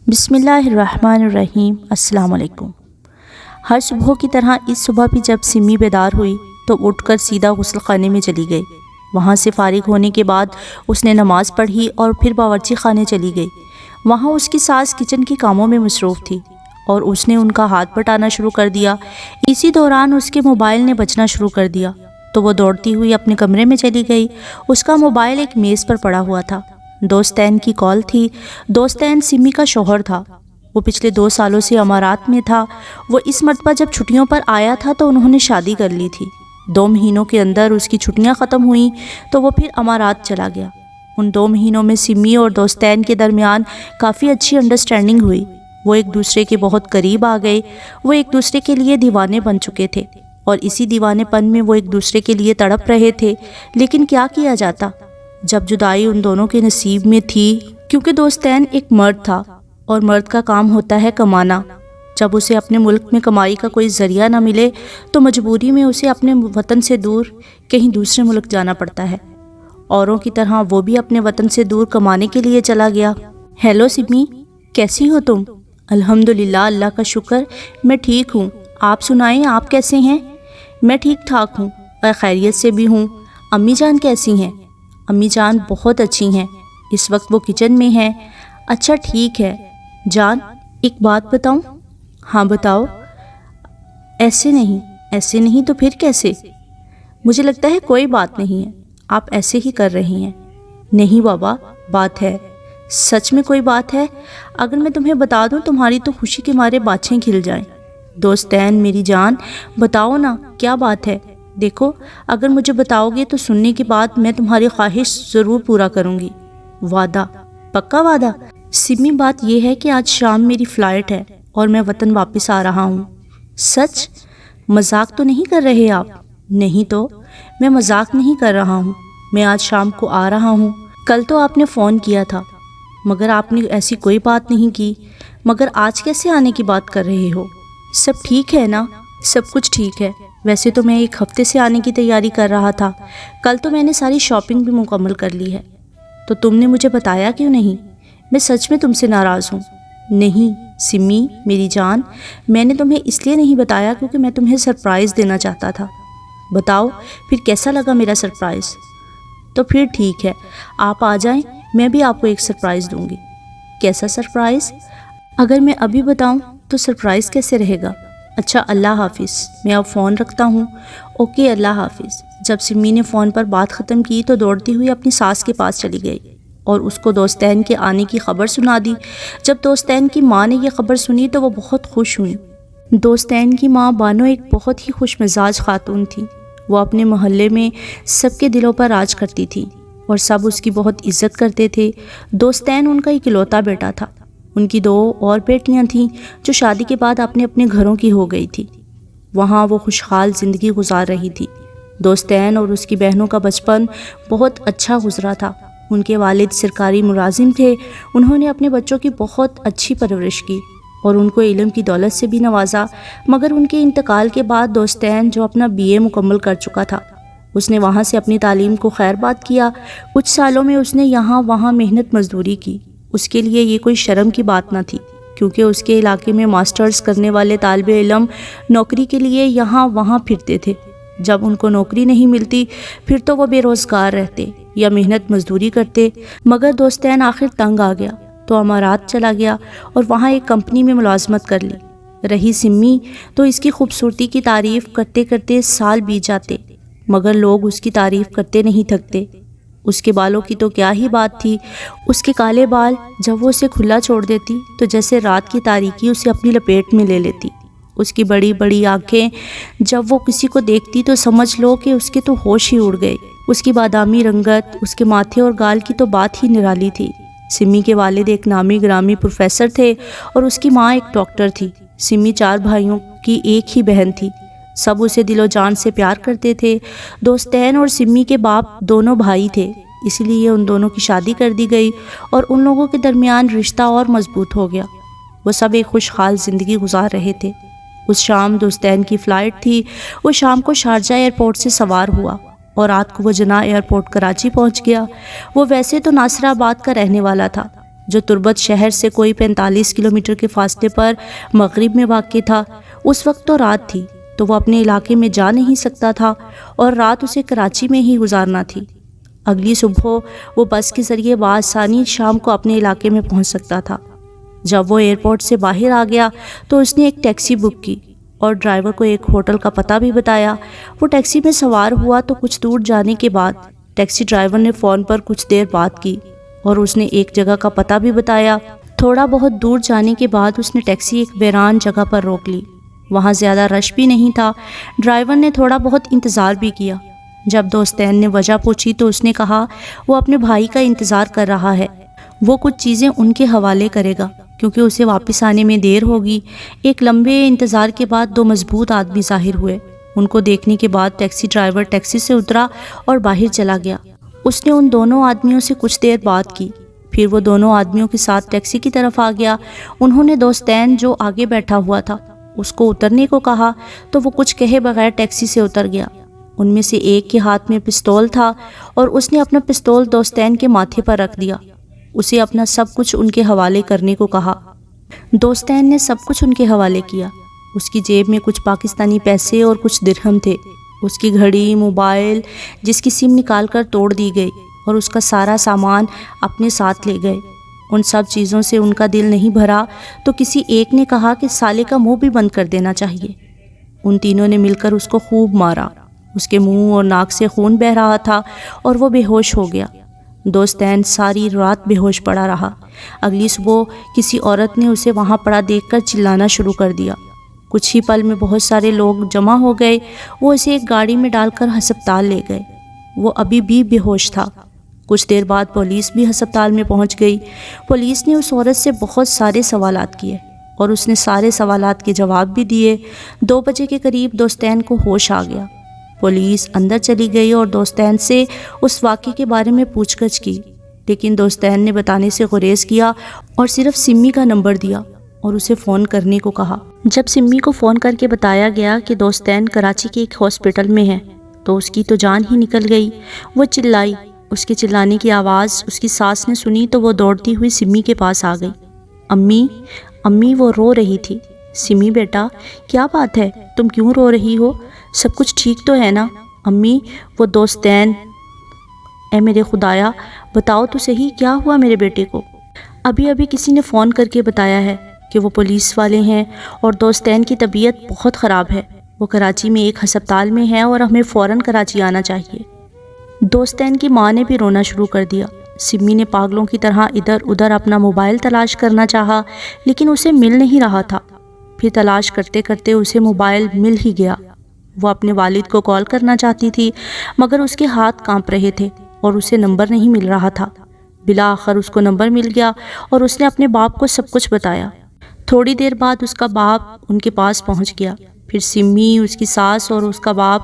بسم اللہ الرحمن الرحیم۔ السلام علیکم۔ ہر صبح کی طرح اس صبح بھی جب سمی بیدار ہوئی تو اٹھ کر سیدھا غسل خانے میں چلی گئی۔ وہاں سے فارغ ہونے کے بعد اس نے نماز پڑھی اور پھر باورچی خانے چلی گئی۔ وہاں اس کی ساس کچن کے کاموں میں مصروف تھی اور اس نے ان کا ہاتھ بٹانا شروع کر دیا۔ اسی دوران اس کے موبائل نے بجنا شروع کر دیا تو وہ دوڑتی ہوئی اپنے کمرے میں چلی گئی۔ اس کا موبائل ایک میز پر پڑا ہوا تھا۔ دوستین کی کال تھی۔ دوستین سمی کا شوہر تھا۔ وہ پچھلے 2 سالوں سے امارات میں تھا۔ وہ اس مرتبہ جب چھٹیوں پر آیا تھا تو انہوں نے شادی کر لی تھی۔ 2 مہینوں کے اندر اس کی چھٹیاں ختم ہوئیں تو وہ پھر امارات چلا گیا۔ ان 2 مہینوں میں سمی اور دوستین کے درمیان کافی اچھی انڈرسٹینڈنگ ہوئی۔ وہ ایک دوسرے کے بہت قریب آ گئے۔ وہ ایک دوسرے کے لیے دیوانے بن چکے تھے اور اسی دیوانے پن میں وہ ایک دوسرے کے لیے تڑپ رہے تھے۔ لیکن کیا کیا جاتا جب جدائی ان دونوں کے نصیب میں تھی، کیونکہ دوستین ایک مرد تھا اور مرد کا کام ہوتا ہے کمانا۔ جب اسے اپنے ملک میں کمائی کا کوئی ذریعہ نہ ملے تو مجبوری میں اسے اپنے وطن سے دور کہیں دوسرے ملک جانا پڑتا ہے۔ اوروں کی طرح وہ بھی اپنے وطن سے دور کمانے کے لیے چلا گیا۔ ہیلو سمی، کیسی ہو تم؟ الحمدللہ، اللہ کا شکر، میں ٹھیک ہوں۔ آپ سنائیں، آپ کیسے ہیں؟ میں ٹھیک ٹھاک ہوں اور خیریت سے بھی ہوں۔ امی جان کیسی ہیں؟ امی جان بہت اچھی ہیں، اس وقت وہ کچن میں ہیں۔ اچھا ٹھیک ہے جان، ایک بات بتاؤں؟ ہاں بتاؤ۔ ایسے نہیں تو پھر کیسے؟ مجھے لگتا ہے کوئی بات نہیں ہے، آپ ایسے ہی کر رہی ہیں۔ نہیں بابا، بات ہے، سچ میں کوئی بات ہے۔ اگر میں تمہیں بتا دوں تمہاری تو خوشی کے مارے باچھیں کھل جائیں۔ دوستین میری جان، بتاؤ نا، کیا بات ہے؟ دیکھو، اگر مجھے بتاؤ گے تو سننے کے بعد میں تمہاری خواہش ضرور پورا کروں گی۔ وعدہ؟ پکا وعدہ؟ سمی، بات یہ ہے کہ آج شام میری فلائٹ ہے اور میں وطن واپس آ رہا ہوں۔ سچ؟ مذاق تو نہیں کر رہے آپ؟ نہیں تو، میں مذاق نہیں کر رہا ہوں، میں آج شام کو آ رہا ہوں۔ کل تو آپ نے فون کیا تھا مگر آپ نے ایسی کوئی بات نہیں کی، مگر آج کیسے آنے کی بات کر رہے ہو؟ سب ٹھیک ہے نا؟ سب کچھ ٹھیک ہے۔ ویسے تو میں 1 ہفتے سے آنے کی تیاری کر رہا تھا، کل تو میں نے ساری شاپنگ بھی مکمل کر لی ہے۔ تو تم نے مجھے بتایا کیوں نہیں؟ میں سچ میں تم سے ناراض ہوں۔ نہیں سمی میری جان، میں نے تمہیں اس لیے نہیں بتایا کیونکہ میں تمہیں سرپرائز دینا چاہتا تھا۔ بتاؤ پھر کیسا لگا میرا سرپرائز؟ تو پھر ٹھیک ہے، آپ آ جائیں، میں بھی آپ کو ایک سرپرائز دوں گی۔ کیسا سرپرائز؟ اگر میں ابھی بتاؤں تو سرپرائز کیسے رہے گا؟ اچھا، اللہ حافظ، میں اب فون رکھتا ہوں۔ اوکے، اللہ حافظ۔ جب سمی نے فون پر بات ختم کی تو دوڑتی ہوئی اپنی ساس کے پاس چلی گئی اور اس کو دوستین کے آنے کی خبر سنا دی۔ جب دوستین کی ماں نے یہ خبر سنی تو وہ بہت خوش ہوئیں۔ دوستین کی ماں بانو ایک بہت ہی خوش مزاج خاتون تھی۔ وہ اپنے محلے میں سب کے دلوں پر راج کرتی تھی اور سب اس کی بہت عزت کرتے تھے۔ دوستین ان کا اکلوتا بیٹا تھا۔ ان کی 2 اور بیٹیاں تھیں جو شادی کے بعد اپنے اپنے گھروں کی ہو گئی تھی۔ وہاں وہ خوشحال زندگی گزار رہی تھی۔ دوستین اور اس کی بہنوں کا بچپن بہت اچھا گزرا تھا۔ ان کے والد سرکاری ملازم تھے۔ انہوں نے اپنے بچوں کی بہت اچھی پرورش کی اور ان کو علم کی دولت سے بھی نوازا، مگر ان کے انتقال کے بعد دوستین جو اپنا BA مکمل کر چکا تھا، اس نے وہاں سے اپنی تعلیم کو خیر باد کیا۔ کچھ سالوں میں اس نے یہاں وہاں محنت مزدوری کی۔ اس کے لیے یہ کوئی شرم کی بات نہ تھی کیونکہ اس کے علاقے میں ماسٹرز کرنے والے طالب علم نوکری کے لیے یہاں وہاں پھرتے تھے۔ جب ان کو نوکری نہیں ملتی پھر تو وہ بے روزگار رہتے یا محنت مزدوری کرتے، مگر دوستین آخر تنگ آ گیا تو امارات چلا گیا اور وہاں ایک کمپنی میں ملازمت کر لی۔ رہی سمی تو اس کی خوبصورتی کی تعریف کرتے کرتے سال بیت جاتے، مگر لوگ اس کی تعریف کرتے نہیں تھکتے۔ اس کے بالوں کی تو کیا ہی بات تھی، اس کے کالے بال جب وہ اسے کھلا چھوڑ دیتی تو جیسے رات کی تاریکی اسے اپنی لپیٹ میں لے لیتی۔ اس کی بڑی بڑی آنکھیں جب وہ کسی کو دیکھتی تو سمجھ لو کہ اس کے تو ہوش ہی اڑ گئے۔ اس کی بادامی رنگت، اس کے ماتھے اور گال کی تو بات ہی نرالی تھی۔ سمی کے والد ایک نامی گرامی پروفیسر تھے اور اس کی ماں ایک ڈاکٹر تھی۔ سمی 4 بھائیوں کی ایک ہی بہن تھی۔ سب اسے دل و جان سے پیار کرتے تھے۔ دوستین اور سمی کے باپ دونوں بھائی تھے، اس لیے ان دونوں کی شادی کر دی گئی اور ان لوگوں کے درمیان رشتہ اور مضبوط ہو گیا۔ وہ سب ایک خوشحال زندگی گزار رہے تھے۔ اس شام دوستین کی فلائٹ تھی۔ وہ شام کو شارجہ ایئرپورٹ سے سوار ہوا اور رات کو وہ جناح ایئرپورٹ کراچی پہنچ گیا۔ وہ ویسے تو ناصر آباد کا رہنے والا تھا، جو تربت شہر سے کوئی 45 کلومیٹر کے فاصلے پر مغرب میں واقع تھا۔ اس وقت تو رات تھی، تو وہ اپنے علاقے میں جا نہیں سکتا تھا اور رات اسے کراچی میں ہی گزارنا تھی۔ اگلی صبح وہ بس کے ذریعے بآسانی شام کو اپنے علاقے میں پہنچ سکتا تھا۔ جب وہ ایئرپورٹ سے باہر آ گیا تو اس نے ایک ٹیکسی بک کی اور ڈرائیور کو ایک ہوٹل کا پتہ بھی بتایا۔ وہ ٹیکسی میں سوار ہوا تو کچھ دور جانے کے بعد ٹیکسی ڈرائیور نے فون پر کچھ دیر بات کی اور اس نے ایک جگہ کا پتہ بھی بتایا۔ تھوڑا بہت دور جانے کے بعد اس نے ٹیکسی ایک ویران جگہ پر روک لی۔ وہاں زیادہ رش بھی نہیں تھا۔ ڈرائیور نے تھوڑا بہت انتظار بھی کیا۔ جب دوستین نے وجہ پوچھی تو اس نے کہا وہ اپنے بھائی کا انتظار کر رہا ہے، وہ کچھ چیزیں ان کے حوالے کرے گا کیونکہ اسے واپس آنے میں دیر ہوگی۔ ایک لمبے انتظار کے بعد دو مضبوط آدمی ظاہر ہوئے۔ ان کو دیکھنے کے بعد ٹیکسی ڈرائیور ٹیکسی سے اترا اور باہر چلا گیا۔ اس نے ان دونوں آدمیوں سے کچھ دیر بات کی، پھر وہ دونوں آدمیوں کے ساتھ ٹیکسی کی طرف آ گیا۔ انہوں نے دوستین جو آگے بیٹھا ہوا تھا اس کو اترنے کو کہا تو وہ کچھ کہے بغیر ٹیکسی سے اتر گیا۔ ان میں سے ایک کے ہاتھ میں پستول تھا اور اس نے اپنا پستول دوستین کے ماتھے پر رکھ دیا۔ اسے اپنا سب کچھ ان کے حوالے کرنے کو کہا۔ دوستین نے سب کچھ ان کے حوالے کیا۔ اس کی جیب میں کچھ پاکستانی پیسے اور کچھ درہم تھے۔ اس کی گھڑی، موبائل جس کی سم نکال کر توڑ دی گئی اور اس کا سارا سامان اپنے ساتھ لے گئے۔ ان سب چیزوں سے ان کا دل نہیں بھرا تو کسی ایک نے کہا کہ سالے کا منہ بھی بند کر دینا چاہیے۔ ان تینوں نے مل کر اس کو خوب مارا۔ اس کے منہ اور ناک سے خون بہہ رہا تھا اور وہ بے ہوش ہو گیا۔ دوستین ساری رات بے ہوش پڑا رہا۔ اگلی صبح کسی عورت نے اسے وہاں پڑا دیکھ کر چلانا شروع کر دیا۔ کچھ ہی پل میں بہت سارے لوگ جمع ہو گئے۔ وہ اسے ایک گاڑی میں ڈال کر ہسپتال لے گئے۔ وہ ابھی بھی بے ہوش تھا۔ کچھ دیر بعد پولیس بھی ہسپتال میں پہنچ گئی۔ پولیس نے اس عورت سے بہت سارے سوالات کیے اور اس نے سارے سوالات کے جواب بھی دیے۔ 2 بجے کے قریب دوستین کو ہوش آ گیا۔ پولیس اندر چلی گئی اور دوستین سے اس واقعے کے بارے میں پوچھ گچھ کی، لیکن دوستین نے بتانے سے گریز کیا اور صرف سمی کا نمبر دیا اور اسے فون کرنے کو کہا۔ جب سمی کو فون کر کے بتایا گیا کہ دوستین کراچی کے ایک ہاسپٹل میں ہے تو اس کی تو جان ہی نکل گئی۔ وہ چلائی۔ اس کے چلانے کی آواز اس کی ساس نے سنی تو وہ دوڑتی ہوئی سمی کے پاس آ گئی۔ امی امی وہ رو رہی تھی۔ سمی بیٹا کیا بات ہے، تم کیوں رو رہی ہو؟ سب کچھ ٹھیک تو ہے نا؟ امی وہ دوستین، اے میرے خدایا بتاؤ تو صحیح کیا ہوا میرے بیٹے کو؟ ابھی کسی نے فون کر کے بتایا ہے کہ وہ پولیس والے ہیں اور دوستین کی طبیعت بہت خراب ہے۔ وہ کراچی میں ایک ہسپتال میں ہے اور ہمیں فوراً کراچی آنا چاہیے۔ دوستین کی ماں نے بھی رونا شروع کر دیا۔ سمی نے پاگلوں کی طرح ادھر ادھر اپنا موبائل تلاش کرنا چاہا لیکن اسے مل نہیں رہا تھا۔ پھر تلاش کرتے کرتے اسے موبائل مل ہی گیا۔ وہ اپنے والد کو کال کرنا چاہتی تھی مگر اس کے ہاتھ کانپ رہے تھے اور اسے نمبر نہیں مل رہا تھا۔ بالآخر اس کو نمبر مل گیا اور اس نے اپنے باپ کو سب کچھ بتایا۔ تھوڑی دیر بعد اس کا باپ ان کے پاس پہنچ گیا۔ پھر سمی، اس کی ساس اور اس کا باپ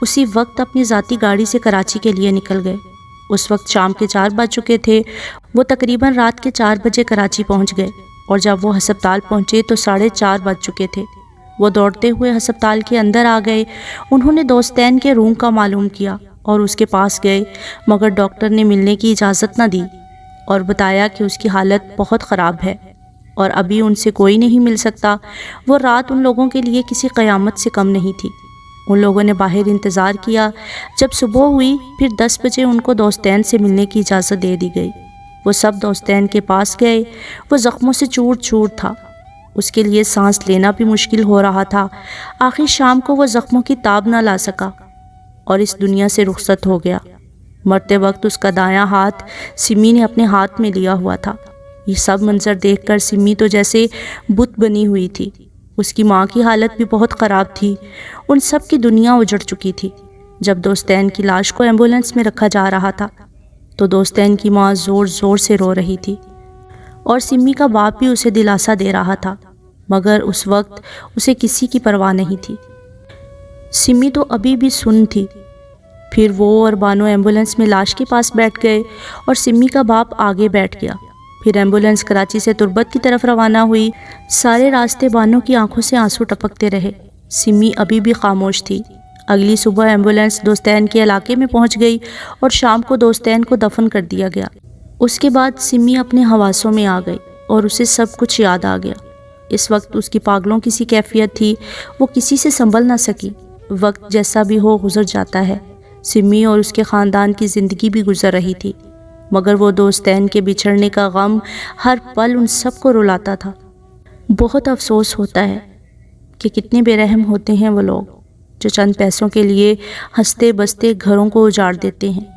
اسی وقت اپنی ذاتی گاڑی سے کراچی کے لیے نکل گئے۔ اس وقت شام کے 4 بج چکے تھے۔ وہ تقریباً رات کے 4 بجے کراچی پہنچ گئے اور جب وہ ہسپتال پہنچے تو 4:30 بج چکے تھے۔ وہ دوڑتے ہوئے ہسپتال کے اندر آ گئے۔ انہوں نے دوستین کے روم کا معلوم کیا اور اس کے پاس گئے مگر ڈاکٹر نے ملنے کی اجازت نہ دی اور بتایا کہ اس کی حالت بہت خراب ہے اور ابھی ان سے کوئی نہیں مل سکتا۔ وہ رات ان لوگوں کے لیے کسی قیامت سے کم نہیں تھی۔ ان لوگوں نے باہر انتظار کیا۔ جب صبح ہوئی پھر 10 بجے ان کو دوستین سے ملنے کی اجازت دے دی گئی۔ وہ سب دوستین کے پاس گئے۔ وہ زخموں سے چور چور تھا۔ اس کے لیے سانس لینا بھی مشکل ہو رہا تھا۔ آخر شام کو وہ زخموں کی تاب نہ لا سکا اور اس دنیا سے رخصت ہو گیا۔ مرتے وقت اس کا دایاں ہاتھ سمی نے اپنے ہاتھ میں لیا ہوا تھا۔ یہ سب منظر دیکھ کر سمی تو جیسے بت بنی ہوئی تھی۔ اس کی ماں کی حالت بھی بہت خراب تھی۔ ان سب کی دنیا اجڑ چکی تھی۔ جب دوستین کی لاش کو ایمبولینس میں رکھا جا رہا تھا تو دوستین کی ماں زور زور سے رو رہی تھی اور سمی کا باپ بھی اسے دلاسا دے رہا تھا مگر اس وقت اسے کسی کی پرواہ نہیں تھی۔ سمی تو ابھی بھی سن تھی۔ پھر وہ اور بانو ایمبولینس میں لاش کے پاس بیٹھ گئے اور سمی کا باپ آگے بیٹھ گیا۔ پھر ایمبولینس کراچی سے تربت کی طرف روانہ ہوئی۔ سارے راستے بانو کی آنکھوں سے آنسو ٹپکتے رہے۔ سمی ابھی بھی خاموش تھی۔ اگلی صبح ایمبولینس دوستین کے علاقے میں پہنچ گئی اور شام کو دوستین کو دفن کر دیا گیا۔ اس کے بعد سمی اپنے حواسوں میں آ گئی اور اسے سب کچھ یاد آ گیا۔ اس وقت اس کی پاگلوں کی سی کیفیت تھی، وہ کسی سے سنبھل نہ سکی۔ وقت جیسا بھی ہو گزر جاتا ہے، سمی اور اس کے خاندان کی زندگی بھی گزر رہی تھی، مگر وہ دوستین کے بچھڑنے کا غم ہر پل ان سب کو رلاتا تھا۔ بہت افسوس ہوتا ہے کہ کتنے بے رحم ہوتے ہیں وہ لوگ جو چند پیسوں کے لیے ہنستے بستے گھروں کو اجاڑ دیتے ہیں۔